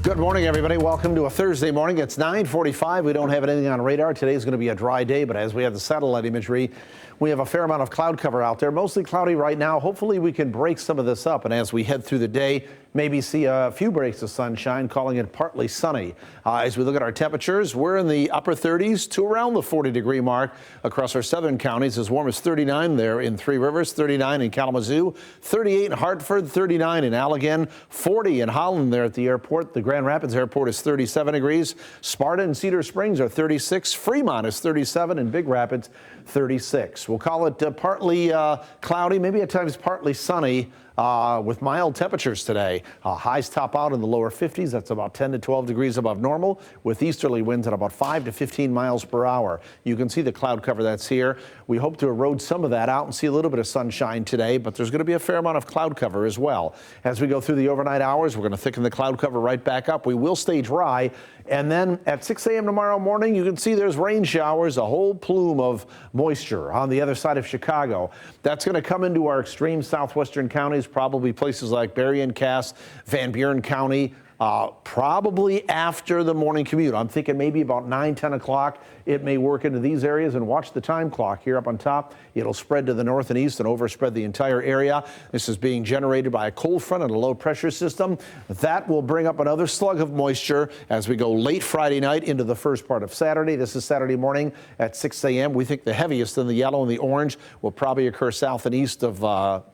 Good morning, everybody. Welcome to a Thursday morning. It's 9:45. We don't have anything on radar. Today's going to be a dry day, but as we have the satellite imagery, we have a fair amount of cloud cover out there. Mostly cloudy right now. Hopefully we can break some of this up, and as we head through the day, maybe see a few breaks of sunshine, calling it partly sunny. As we look at our temperatures, we're in the upper 30s to around the 40-degree mark across our southern counties. As warm as 39 there in Three Rivers, 39 in Kalamazoo, 38 in Hartford, 39 in Allegan, 40 in Holland there at the airport. The Grand Rapids Airport is 37 degrees. Sparta and Cedar Springs are 36. Fremont is 37 and Big Rapids 36. We'll call it partly cloudy, maybe at times partly sunny. With mild temperatures today. Highs top out in the lower 50s. That's about 10 to 12 degrees above normal, with easterly winds at about 5 to 15 miles per hour. You can see the cloud cover that's here. We hope to erode some of that out and see a little bit of sunshine today, but there's going to be a fair amount of cloud cover as well. As we go through the overnight hours, we're going to thicken the cloud cover right back up. We will stay dry, and then at 6 a.m. tomorrow morning, you can see there's rain showers, a whole plume of moisture on the other side of Chicago. That's going to come into our extreme southwestern counties, probably places like Berrien, Cass, Van Buren County, probably after the morning commute. I'm thinking maybe about 9, 10 o'clock. It may work into these areas, and watch the time clock here up on top. It'll spread to the north and east and overspread the entire area. This is being generated by a cold front and a low pressure system. That will bring up another slug of moisture as we go late Friday night into the first part of Saturday. This is Saturday morning at 6 a.m. We think the heaviest in the yellow and the orange will probably occur south and east of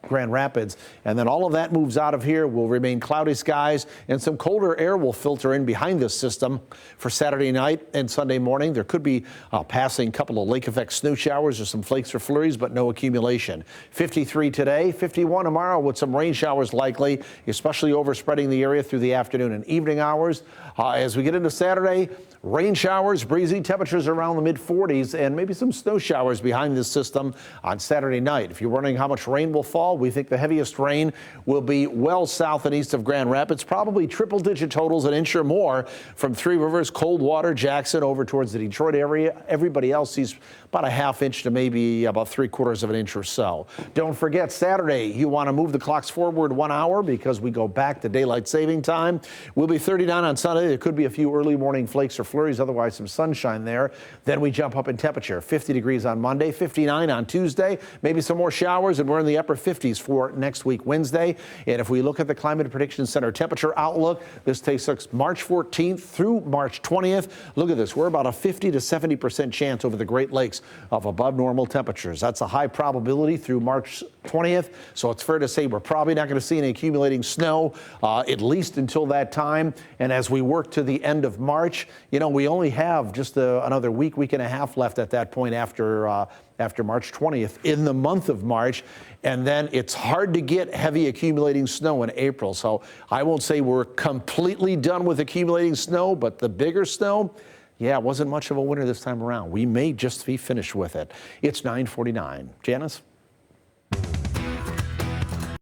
Grand Rapids. And then all of that moves out of here. Will remain cloudy skies, and some colder air will filter in behind this system for Saturday night and Sunday morning. There could be passing couple of lake effect snow showers or some flakes or flurries, but no accumulation. 53 today, 51 tomorrow with some rain showers likely, especially overspreading the area through the afternoon and evening hours. As we get into Saturday, rain showers, breezy, temperatures around the mid-40s, and maybe some snow showers behind this system on Saturday night. If you're wondering how much rain will fall, we think the heaviest rain will be well south and east of Grand Rapids, probably triple-digit totals, an inch or more from Three Rivers, Coldwater, Jackson over towards the Detroit area. Everybody else sees about a ½ inch to maybe about 3/4 of an inch or so. Don't forget, Saturday, you want to move the clocks forward 1 hour because we go back to daylight saving time. We'll be 39 on Sunday. There could be a few early morning flakes or flurries, otherwise some sunshine there. Then we jump up in temperature, 50 degrees on Monday, 59 on Tuesday, maybe some more showers, and we're in the upper 50s for next week, Wednesday. And if we look at the Climate Prediction Center temperature outlook, this takes us March 14th through March 20th. Look at this. We're about a 50 to 70% chance over the Great Lakes of above normal temperatures. That's a high probability through March 20th. So it's fair to say we're probably not going to see any accumulating snow, at least until that time. And as we work to the end of March, you know, we only have just another week and a half left at that point after March 20th in the month of March. And then it's hard to get heavy accumulating snow in April. So I won't say we're completely done with accumulating snow, but the bigger snow, yeah, it wasn't much of a winter this time around. We may just be finished with it. It's 9:49. Janice?